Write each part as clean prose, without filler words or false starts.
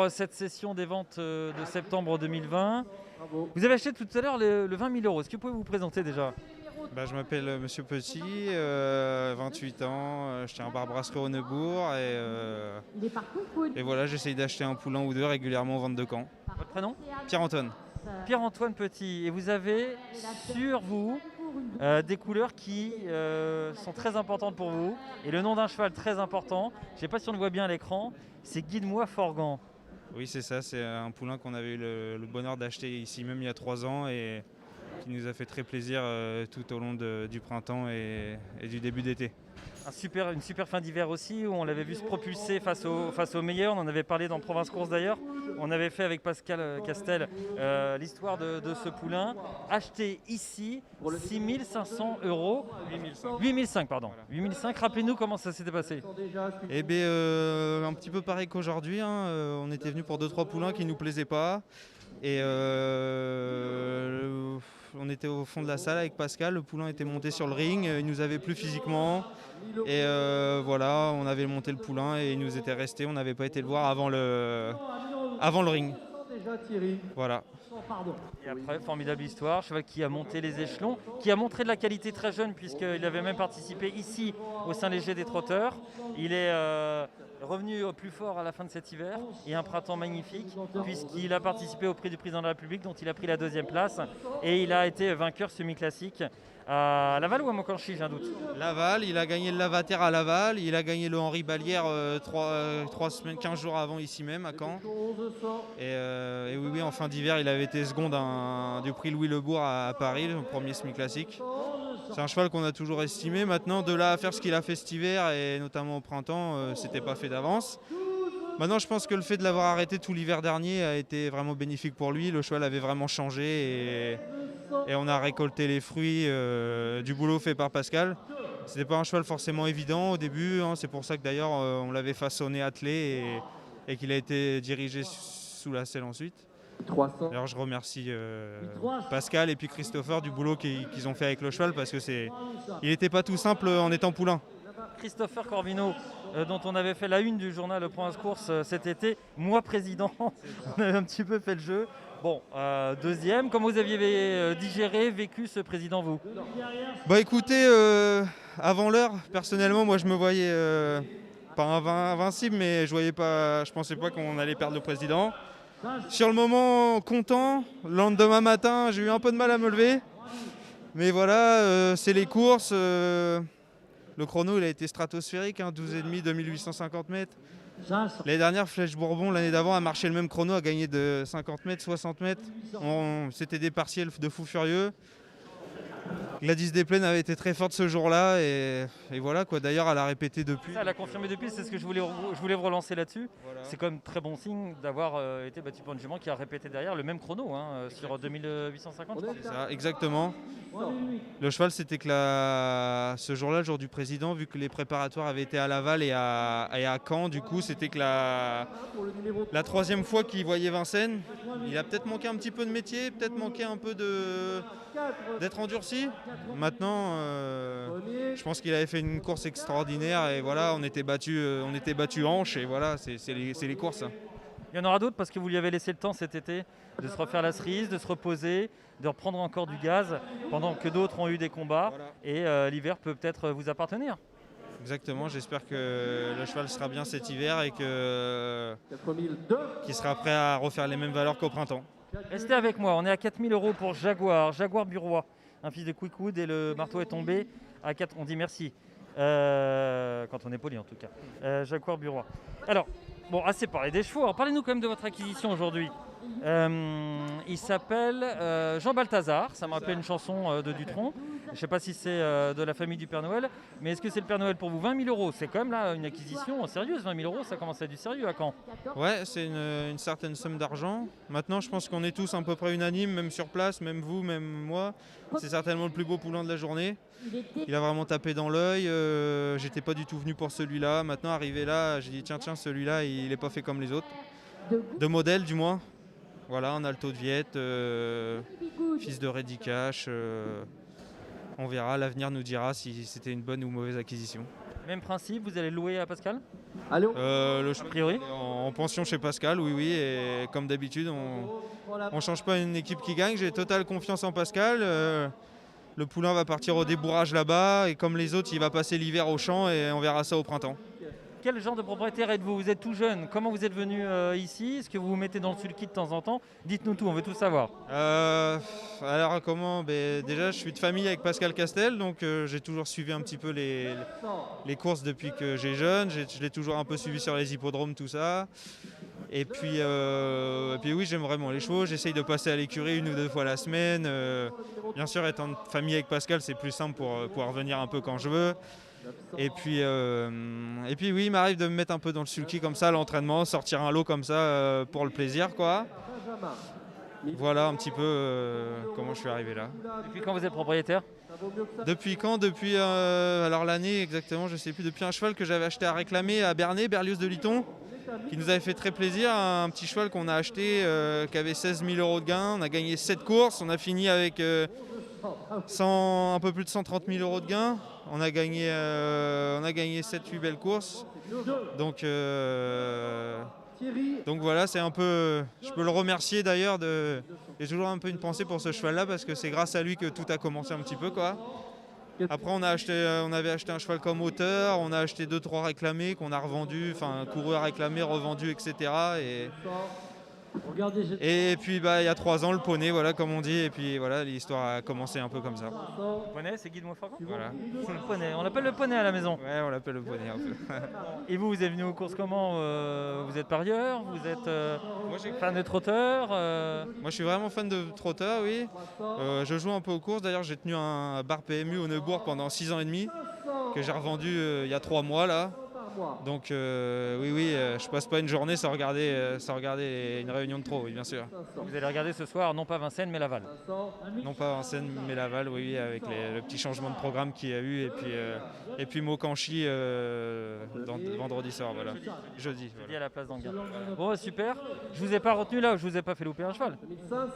pour cette session des ventes de septembre 2020. Vous avez acheté tout à l'heure le 20 000 euros. Est-ce que vous pouvez vous présenter déjà? Je m'appelle Monsieur Petit, 28 ans, je tiens un bar brasserie au Neubourg et voilà, j'essaye d'acheter un poulain ou deux régulièrement aux ventes de Caen. Votre prénom? Pierre-Antoine. Pierre-Antoine Petit. Et vous avez sur vous des couleurs qui sont très importantes pour vous. Et le nom d'un cheval très important, je ne sais pas si on le voit bien à l'écran, c'est Guide-moi Forgan. Oui, c'est ça, c'est un poulain qu'on avait eu le bonheur d'acheter ici même il y a 3 ans et qui nous a fait très plaisir tout au long du printemps et du début d'été. Une super fin d'hiver aussi, où on l'avait vu se propulser face aux meilleurs. On en avait parlé dans Province Course d'ailleurs. On avait fait avec Pascal Castel l'histoire de ce poulain. Acheté ici, 6 500 euros. 8 500, pardon. Voilà. 8 500. Rappelez-nous comment ça s'était passé. Eh bien, un petit peu pareil qu'aujourd'hui. On était venu pour 2-3 poulains qui ne nous plaisaient pas. Et on était au fond de la salle avec Pascal, le poulain était monté sur le ring, il nous avait plu physiquement. Et voilà, on avait monté le poulain et il nous était resté, on n'avait pas été le voir avant le ring. Voilà. Et après, formidable histoire, cheval qui a monté les échelons, qui a montré de la qualité très jeune puisqu'il avait même participé ici au Saint-Léger des Trotteurs. Il est revenu au plus fort à la fin de cet hiver et un printemps magnifique puisqu'il a participé au prix du président de la République dont il a pris la 2e place et il a été vainqueur semi-classique à Laval ou à Montcanchi, j'ai un doute. Laval, il a gagné le Lavater à Laval, il a gagné le Henri Ballière 3 semaines, 15 jours avant ici même à Caen. Et oui, en fin d'hiver, il avait été second du prix Louis Lebourg à Paris, le premier semi-classique. C'est un cheval qu'on a toujours estimé. Maintenant, de là à faire ce qu'il a fait cet hiver et notamment au printemps, c'était pas fait d'avance. Maintenant, je pense que le fait de l'avoir arrêté tout l'hiver dernier a été vraiment bénéfique pour lui. Le cheval avait vraiment changé et on a récolté les fruits du boulot fait par Pascal. C'était pas un cheval forcément évident au début, c'est pour ça que d'ailleurs on l'avait façonné attelé et qu'il a été dirigé sous la selle ensuite. D'ailleurs je remercie Pascal et puis Christopher du boulot qu'ils ont fait avec le cheval parce que il n'était pas tout simple en étant poulain. Christopher Corvino, dont on avait fait la une du journal Province Course cet été, moi président, on avait un petit peu fait le jeu. Bon, deuxième, comment vous aviez digéré, vécu ce président, vous? Écoutez, avant l'heure, personnellement, moi je me voyais pas invincible, mais je pensais pas qu'on allait perdre le président. Sur le moment, content. Le lendemain matin, j'ai eu un peu de mal à me lever. Mais voilà, c'est les courses. Le chrono, il a été stratosphérique, 12,5, 2850 mètres. L'année dernière, Flèche Bourbon, l'année d'avant, a marché le même chrono, a gagné de 50 mètres, 60 mètres. C'était des partiels de fous furieux. Gladys Desplaines avait été très forte ce jour-là et voilà quoi. D'ailleurs, elle a répété depuis. Elle a confirmé depuis, c'est ce que je voulais vous relancer là-dessus. Voilà. C'est quand même très bon signe d'avoir été battu par une jument qui a répété derrière le même chrono sur 2850. C'est ça, exactement. Le cheval, c'était que ce jour-là, le jour du président, vu que les préparatoires avaient été à Laval et à Caen, du coup, c'était que la 3e fois qu'il voyait Vincennes. Il a peut-être manqué un petit peu de métier, peut-être manqué un peu d'être endurci. Maintenant, je pense qu'il avait fait une course extraordinaire et voilà, on était battu hanche et voilà, c'est les courses. Il y en aura d'autres parce que vous lui avez laissé le temps cet été de se refaire la cerise, de se reposer, de reprendre encore du gaz pendant que d'autres ont eu des combats. Voilà. Et l'hiver peut peut-être vous appartenir. Exactement, j'espère que le cheval sera bien cet hiver et qu'il sera prêt à refaire les mêmes valeurs qu'au printemps. Restez avec moi, on est à 4 000 euros pour Jaguar Burois, un fils de Quickwood et le marteau est tombé à 4. On dit merci, quand on est poli en tout cas. Jaguar Burois. Alors, bon, assez parlé des chevaux, alors parlez-nous quand même de votre acquisition aujourd'hui. Il s'appelle Jean Balthazar, ça me rappelle une chanson de Dutronc. Je ne sais pas si c'est de la famille du Père Noël, mais est-ce que c'est le Père Noël pour vous? 20 000 euros, c'est quand même là une acquisition sérieuse. 20 000 euros, ça commence à être du sérieux à Caen. Ouais, c'est une certaine somme d'argent. Maintenant, je pense qu'on est tous à peu près unanimes, même sur place, même vous, même moi. C'est certainement le plus beau poulain de la journée. Il a vraiment tapé dans l'œil. J'étais pas du tout venu pour celui-là. Maintenant, arrivé là, j'ai dit tiens, celui-là, il n'est pas fait comme les autres. De modèle, du moins. Voilà, un Alto de Viette, fils de Reddy Cash. On verra, l'avenir nous dira si c'était une bonne ou mauvaise acquisition. Même principe, vous allez louer à Pascal? Le A priori. en pension chez Pascal, oui, oui. Et comme d'habitude, on change pas une équipe qui gagne. J'ai totale confiance en Pascal. Le poulain va partir au débourrage là-bas. Et comme les autres, il va passer l'hiver au champ et on verra ça au printemps. Quel genre de propriétaire êtes-vous? Vous êtes tout jeune. Comment vous êtes venu ici? Est-ce que vous vous mettez dans le sulky de temps en temps? Dites-nous tout, on veut tout savoir. Alors comment? Déjà, je suis de famille avec Pascal Castel, donc j'ai toujours suivi un petit peu les courses depuis que j'ai jeune. Je l'ai toujours un peu suivi sur les hippodromes, tout ça. Et puis oui, j'aime vraiment les chevaux. J'essaye de passer à l'écurie 1 ou 2 fois la semaine. Bien sûr, étant de famille avec Pascal, c'est plus simple pour pouvoir venir un peu quand je veux. Et puis oui, il m'arrive de me mettre un peu dans le sulky comme ça, à l'entraînement, sortir un lot comme ça pour le plaisir, quoi. Voilà un petit peu comment je suis arrivé là. Depuis quand vous êtes propriétaire? Depuis quand? Depuis alors l'année exactement, je sais plus. Depuis un cheval que j'avais acheté à réclamer à Bernay, Berlioz de Liton, qui nous avait fait très plaisir. Un petit cheval qu'on a acheté qui avait 16 000 € de gain. On a gagné 7 courses. On a fini avec un peu plus de 130 000 € de gain. On a gagné 7-8 belles courses. Donc voilà, c'est un peu. Je peux le remercier d'ailleurs. J'ai toujours un peu une pensée pour ce cheval-là parce que c'est grâce à lui que tout a commencé un petit peu, quoi. Après, on avait acheté un cheval comme Auteur, on a acheté 2-3 réclamés qu'on a revendus, enfin coureurs réclamés, revendus, etc. Et puis il y a 3 ans le poney, voilà comme on dit, et puis voilà, l'histoire a commencé un peu comme ça. Le poney, c'est Guy de Montfaucon? Voilà. C'est le poney. On l'appelle le poney à la maison. Ouais, on l'appelle le poney un peu. Et vous êtes venu aux courses comment? Vous êtes parieur? Vous êtes Moi, fan de trotteur? Moi je suis vraiment fan de trotteur, oui. Je joue un peu aux courses, d'ailleurs j'ai tenu un bar PMU au Neubourg pendant 6 ans et demi, que j'ai revendu il y a 3 mois là. Donc oui, je passe pas une journée sans regarder une réunion de trot, oui, bien sûr. Vous allez regarder ce soir, non pas Vincennes, mais Laval. Non pas Vincennes, mais Laval, oui, avec le petit changement de programme qu'il y a eu. Et puis Mokanchi vendredi soir, voilà. Jeudi. À la place d'Anguin. Bon, super. Je vous ai pas retenu là, je vous ai pas fait louper un cheval.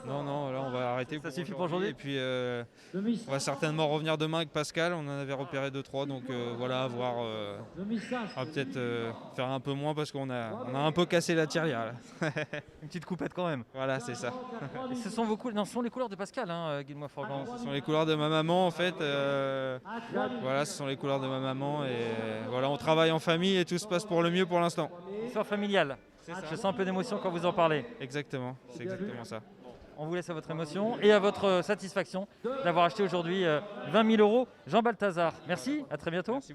Non, là on va arrêter. Ça suffit pour aujourd'hui. Et puis on va certainement revenir demain avec Pascal. On en avait repéré 2-3, donc voilà, à voir. On va peut-être faire un peu moins parce qu'on a un peu cassé la tirelire là. Une petite coupette quand même. Voilà, c'est ça. Et ce sont les couleurs de Pascal, hein, Guy de Montfaucon. Ce sont les couleurs de ma maman en fait. Voilà, ce sont les couleurs de ma maman et voilà, on travaille en famille et tout se passe pour le mieux pour l'instant. Histoire familiale. Je sens un peu d'émotion quand vous en parlez. Exactement, c'est exactement ça. On vous laisse à votre émotion et à votre satisfaction d'avoir acheté aujourd'hui 20 000 €. Jean Balthazar, merci, à très bientôt. Merci.